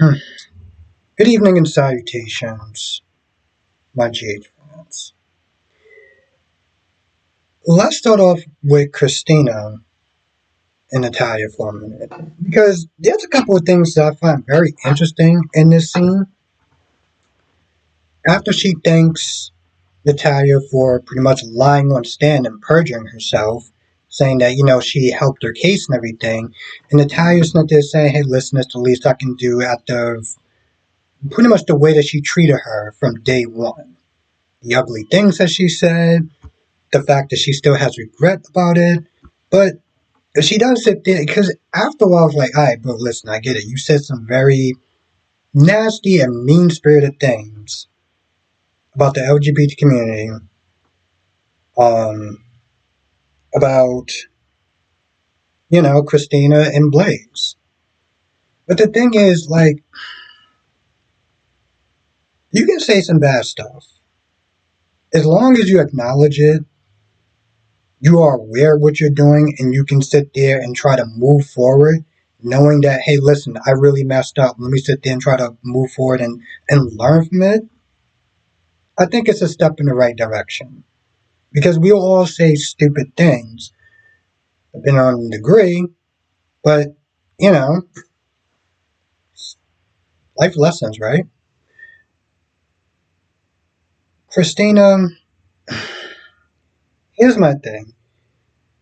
Good evening and salutations, my GH fans. Let's start off with Christina and Natalia for a minute, because there's a couple of things that I find very interesting in this scene. After she thanks Natalia for pretty much lying on stand and perjuring herself, saying that, she helped her case and everything, and Natalia's not there saying, hey, listen, it's the least I can do after pretty much the way that she treated her from day one. The ugly things that she said, the fact that she still has regret about it. But she does sit there, because after a while I was like, all right, bro, listen, I get it. You said some very nasty and mean-spirited things about the LGBT community, um, about, Christina and Blaze. But the thing is, like, you can say some bad stuff. As long as you acknowledge it, you are aware of what you're doing, and you can sit there and try to move forward knowing that, hey, listen, I really messed up. Let me sit there and try to move forward and learn from it. I think it's a step in the right direction. Because we all say stupid things, depending on the degree, but, you know, life lessons, right? Christina, here's my thing.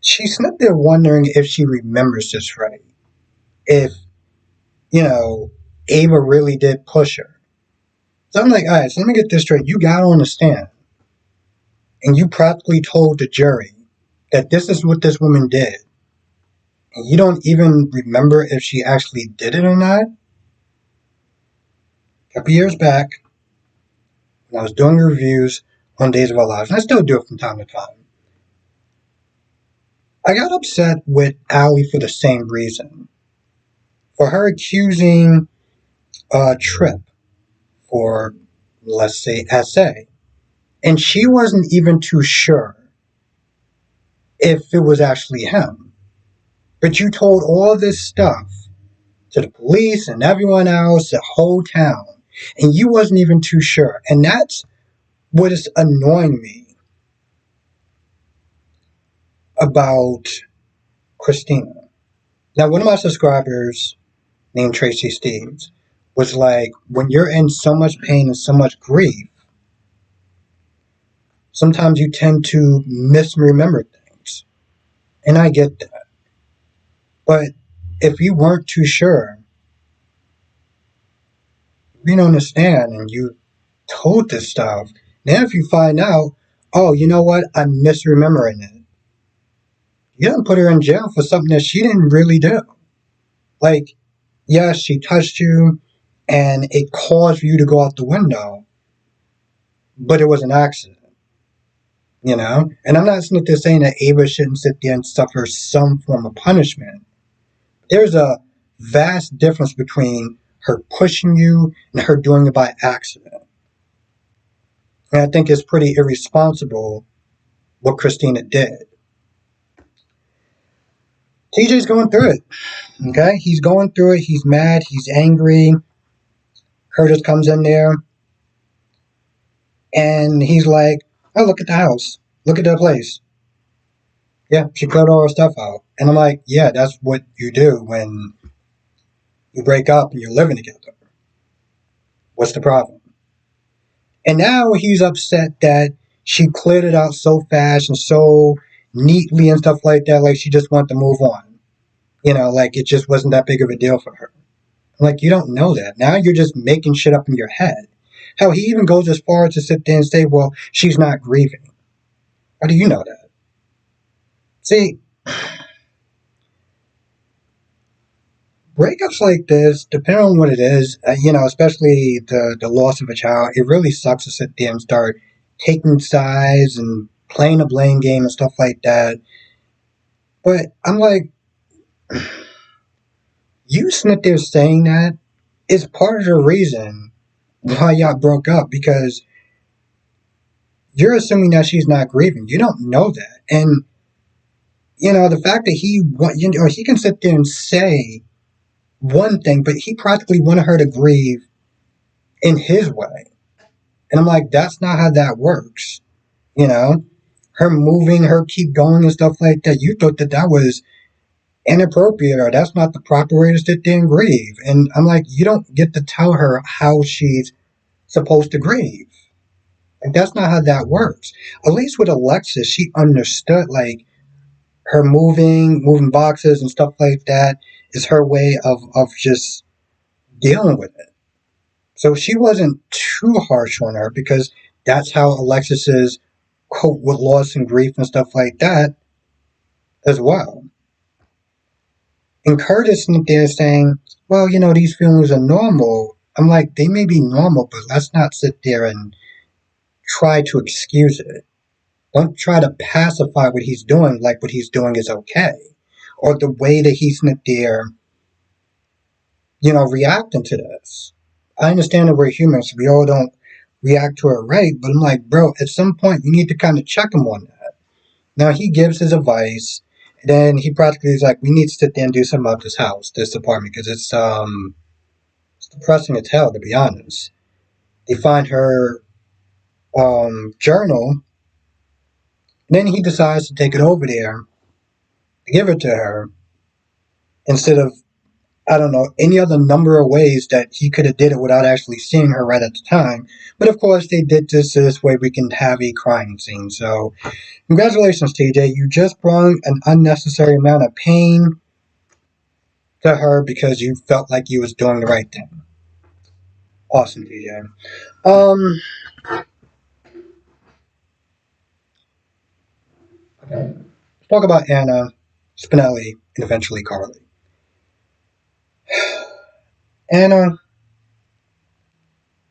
She's not there wondering if she remembers this right. If, Ava really did push her. So I'm like, all right, so let me get this straight. You got on the stand, and you practically told the jury that this is what this woman did. And you don't even remember if she actually did it or not. A couple years back, when I was doing reviews on Days of Our Lives, and I still do it from time to time, I got upset with Allie for the same reason. For her accusing Trip for, let's say, SA. And she wasn't even too sure if it was actually him. But you told all this stuff to the police and everyone else, the whole town, and you wasn't even too sure. And that's what is annoying me about Christina. Now, one of my subscribers, named Tracy Steves, was like, when you're in so much pain and so much grief, sometimes you tend to misremember things. And I get that. But if you weren't too sure, you didn't understand and you told this stuff, then if you find out, oh, you know what, I'm misremembering it, you didn't put her in jail for something that she didn't really do. Like, yes, she touched you and it caused you to go out the window, but it was an accident. And I'm not sitting there saying that Ava shouldn't sit there and suffer some form of punishment. There's a vast difference between her pushing you and her doing it by accident. And I think it's pretty irresponsible what Christina did. TJ's going through it. Okay? He's going through it. He's mad. He's angry. Curtis comes in there. And he's like, oh, look at the house. Look at that place. Yeah, she cleared all her stuff out. And I'm like, yeah, that's what you do when you break up and you're living together. What's the problem? And now he's upset that she cleared it out so fast and so neatly and stuff like that, like she just wanted to move on. Like it just wasn't that big of a deal for her. I'm like, you don't know that. Now you're just making shit up in your head. Hell, he even goes as far as to sit there and say, well, she's not grieving. How do you know that? See, breakups like this, depending on what it is, especially the loss of a child, it really sucks to sit there and start taking sides and playing a blame game and stuff like that. But I'm like, you sit there saying that is part of the reason why y'all broke up, because you're assuming that she's not grieving. You don't know that. And, the fact that he can sit there and say one thing, but he practically wanted her to grieve in his way. And I'm like, that's not how that works. You know, her moving, her keep going and stuff like that. You thought that that was inappropriate or that's not the proper way to sit there and grieve. And I'm like, you don't get to tell her how she's supposed to grieve. Like, that's not how that works. At least with Alexis, she understood, like, her moving boxes and stuff like that is her way of just dealing with it. So she wasn't too harsh on her because that's how Alexis's cope with loss and grief and stuff like that as well. And Curtis isn't there saying, well, these feelings are normal. I'm like, they may be normal, but let's not sit there and try to excuse it. Don't try to pacify what he's doing like what he's doing is okay. Or the way that he's not there, reacting to this. I understand that we're humans, we all don't react to it right, but I'm like, bro, at some point you need to kind of check him on that. Now he gives his advice, and then he practically is like, we need to sit there and do something about this house, this apartment, because it's depressing as hell, to be honest. They find her journal, and then he decides to take it over there, give it to her, instead of, I don't know, any other number of ways that he could have did it without actually seeing her right at the time. But of course, they did this way we can have a crying scene. So, congratulations, TJ. You just brought an unnecessary amount of pain to her because you felt like you was doing the right thing. Awesome, TJ. Okay. Let's talk about Anna, Spinelli, and eventually Carly. Anna,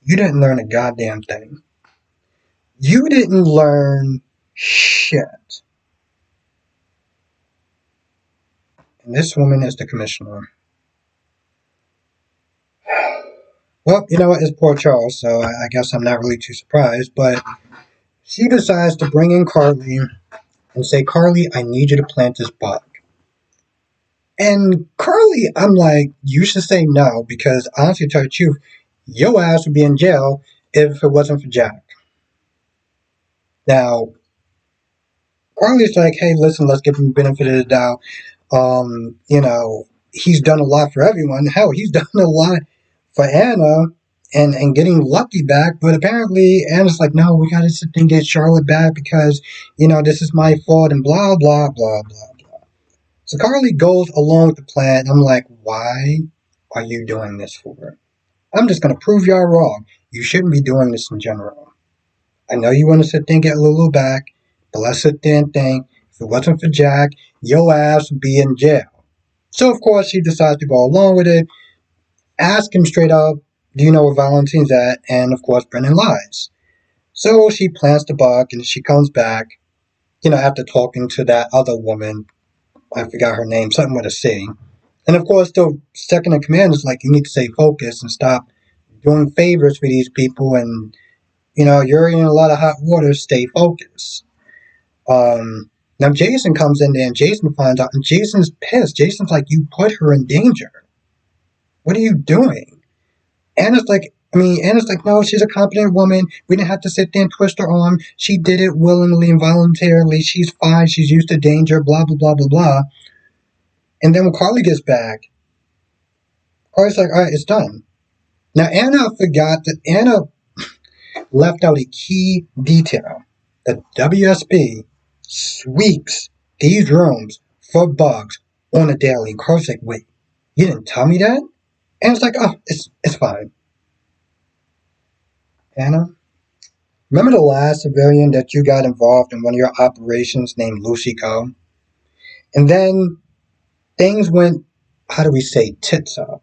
you didn't learn a goddamn thing. You didn't learn shit. And this woman is the commissioner. Well, you know what? It's poor Charles, so I guess I'm not really too surprised. But she decides to bring in Carly and say, Carly, I need you to plant this bug. And Carly, I'm like, you should say no, because honestly, to tell you the truth, your ass would be in jail if it wasn't for Jack. Now, Carly's like, hey, listen, let's give him the benefit of the doubt. He's done a lot for everyone. Hell, he's done a lot for Anna and getting Lucky back, but apparently Anna's like, no, we gotta sit and get Charlotte back because, this is my fault and blah, blah, blah, blah, blah. So Carly goes along with the plan. I'm like, why are you doing this for? I'm just gonna prove y'all wrong. You shouldn't be doing this in general. I know you want to sit there and get Lulu back, but let's sit there and think, if it wasn't for Jack, your ass would be in jail. So of course she decides to go along with it, ask him straight up, do you know where Valentine's at? And of course Brennan lies. So she plants the bug and she comes back, after talking to that other woman, I forgot her name, something with a C. And of course the second in command is like, you need to stay focused and stop doing favors for these people and you're in a lot of hot water, stay focused. Now Jason comes in there and Jason finds out and Jason's pissed. Jason's like, you put her in danger. What are you doing? Anna's like, no, she's a competent woman. We didn't have to sit there and twist her arm. She did it willingly and voluntarily. She's fine. She's used to danger, blah, blah, blah, blah, blah. And then when Carly gets back, Carly's like, all right, it's done. Now Anna forgot that Anna left out a key detail. The WSB sweeps these rooms for bugs on a daily. And Carl's like, wait, you didn't tell me that? And it's like, oh, it's fine. Anna, remember the last civilian that you got involved in one of your operations named Lucy Co? And then things went, how do we say, tits up.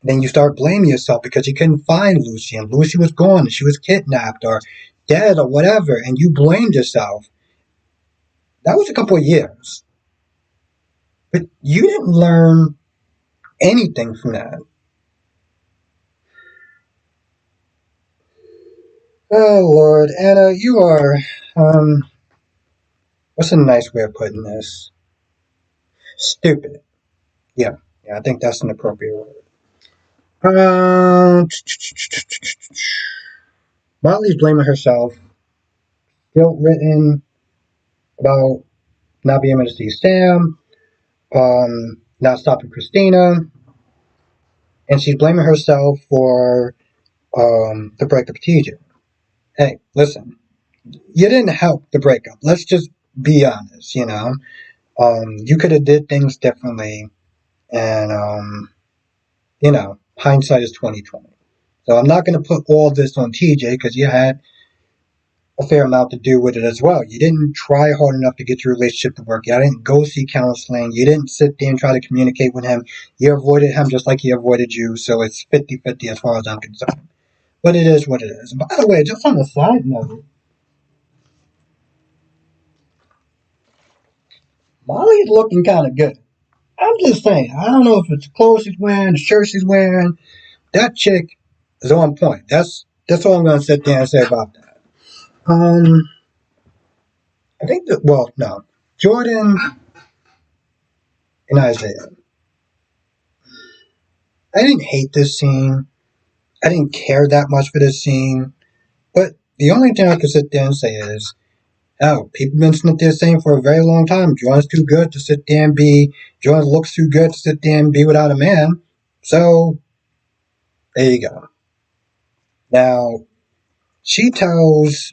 Then you start blaming yourself because you couldn't find Lucy and Lucy was gone and she was kidnapped or dead or whatever and you blamed yourself. That was a couple of years. But you didn't learn anything from that. Oh Lord, Anna, you are, what's a nice way of putting this? Stupid. Yeah. Yeah, I think that's an appropriate word. Uh, Molly's blaming herself. Guilt written about not being able to see Sam, not stopping Christina, and she's blaming herself for the breakup with TJ. Hey, listen, you didn't help the breakup. Let's just be honest, you know. You could have did things differently, and hindsight is 2020. So I'm not going to put all this on TJ because you had a fair amount to do with it as well. You didn't try hard enough to get your relationship to work. You didn't go see counseling. You didn't sit there and try to communicate with him. You avoided him just like he avoided you. So it's 50-50 as far as I'm concerned. But it is what it is. By the way, just on a side note, Molly's looking kind of good. I'm just saying. I don't know if it's the clothes she's wearing, the shirt she's wearing. That chick is on point. That's all I'm going to sit there and say about that. Um, I think that, well, no. Jordan and Isaiah. I didn't hate this scene. I didn't care that much for this scene. But the only thing I could sit there and say is, oh, people have been sitting there saying for a very long time, Jordan's too good to sit there and be, Jordan looks too good to sit there and be without a man. So, there you go. Now, she tells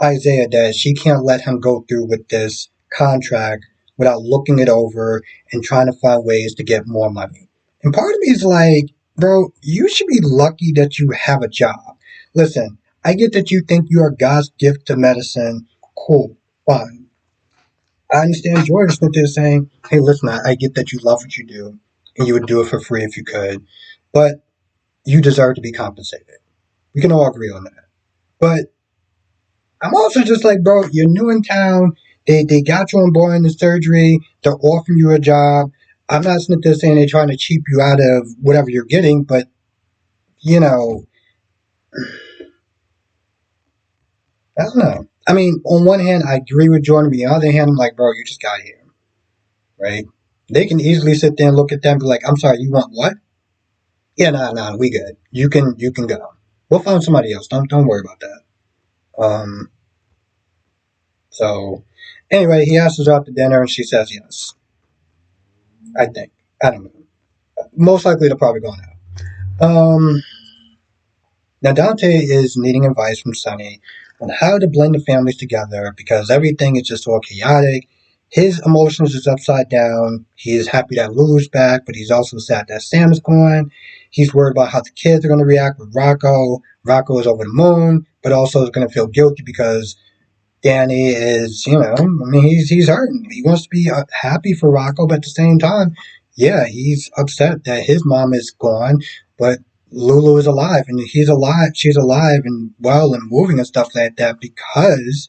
Isaiah that she can't let him go through with this contract without looking it over and trying to find ways to get more money. And part of me is like, bro, you should be lucky that you have a job. Listen, I get that you think you are God's gift to medicine. Cool, fine. I understand George Smith is saying, hey, listen, I get that you love what you do and you would do it for free if you could, but you deserve to be compensated. We can all agree on that. But I'm also just like, bro, you're new in town. They got you on board in the surgery. They're offering you a job. I'm not sitting there saying they're trying to cheap you out of whatever you're getting, but you know, I don't know. I mean, on one hand, I agree with Jordan. On the other hand, I'm like, bro, you just got here, right? They can easily sit there and look at them and be like, I'm sorry, you want what? Yeah, nah, we good. You can go. We'll find somebody else. Don't worry about that. Um, so anyway, he asks her out to dinner and she says yes. I think. I don't know. Most likely they're probably going out. Now Dante is needing advice from Sonny on how to blend the families together because everything is just all chaotic. His emotions is upside down. He is happy that Lulu's back, but he's also sad that Sam is gone. He's worried about how the kids are going to react with Rocco. Rocco is over the moon, but also is going to feel guilty because Danny is, I mean, he's hurting. He wants to be happy for Rocco, but at the same time, yeah, he's upset that his mom is gone, but Lulu is alive, and he's alive. She's alive and well and moving and stuff like that because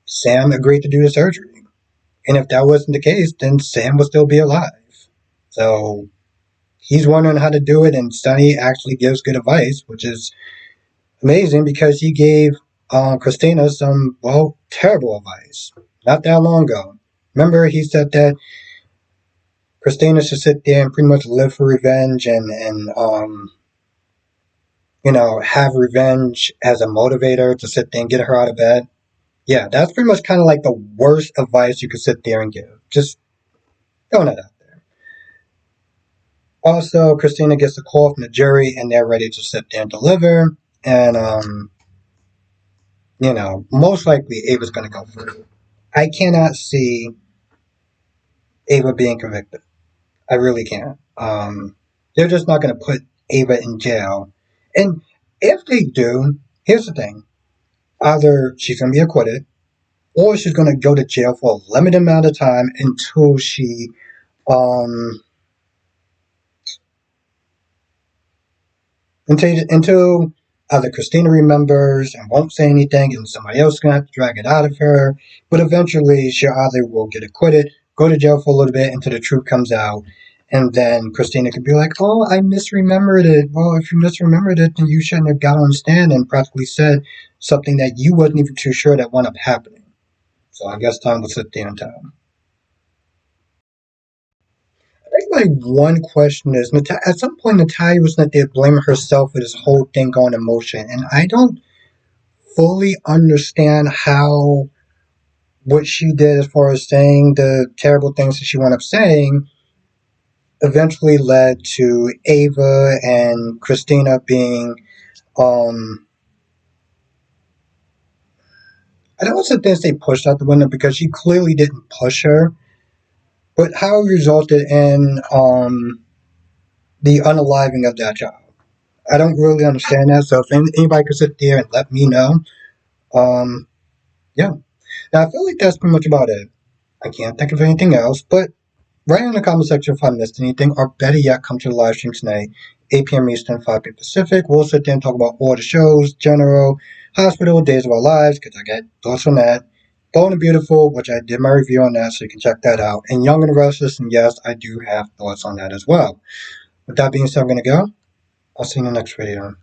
Sam agreed to do the surgery. And if that wasn't the case, then Sam would still be alive. So he's wondering how to do it, and Sonny actually gives good advice, which is amazing because he gave Christina some, well, terrible advice not that long ago. Remember, he said that Christina should sit there and pretty much live for revenge and have revenge as a motivator to sit there and get her out of bed. Yeah, that's pretty much kind of like the worst advice you could sit there and give. Just throwing it out there. Also, Christina gets a call from the jury and they're ready to sit there and deliver. And most likely Ava's going to go through. I cannot see Ava being convicted. I really can't. They're just not going to put Ava in jail. And if they do, here's the thing. Either she's going to be acquitted or she's going to go to jail for a limited amount of time um, until either Christina remembers and won't say anything and somebody else is going to have to drag it out of her. But eventually she either will get acquitted, go to jail for a little bit until the truth comes out. And then Christina could be like, oh, I misremembered it. Well, if you misremembered it, then you shouldn't have got on the stand and practically said something that you wasn't even too sure that wound up happening. So I guess time will sit there and tell. I think my one question is, at some point Natalia was not there blaming herself for this whole thing going in motion, and I don't fully understand how what she did as far as saying the terrible things that she wound up saying eventually led to Ava and Christina being, I don't want to say pushed out the window because she clearly didn't push her, but how it resulted in the unaliving of that child. I don't really understand that, so if anybody could sit there and let me know, um, yeah. Now, I feel like that's pretty much about it. I can't think of anything else, but write in the comment section if I missed anything, or better yet, come to the live stream tonight, 8 p.m. Eastern, 5 p.m. Pacific. We'll sit there and talk about all the shows, General, Hospital, Days of Our Lives, because I got thoughts on that. Bold and Beautiful, which I did my review on that, so you can check that out. And Young and the Restless, and yes, I do have thoughts on that as well. With that being said, I'm going to go. I'll see you in the next video.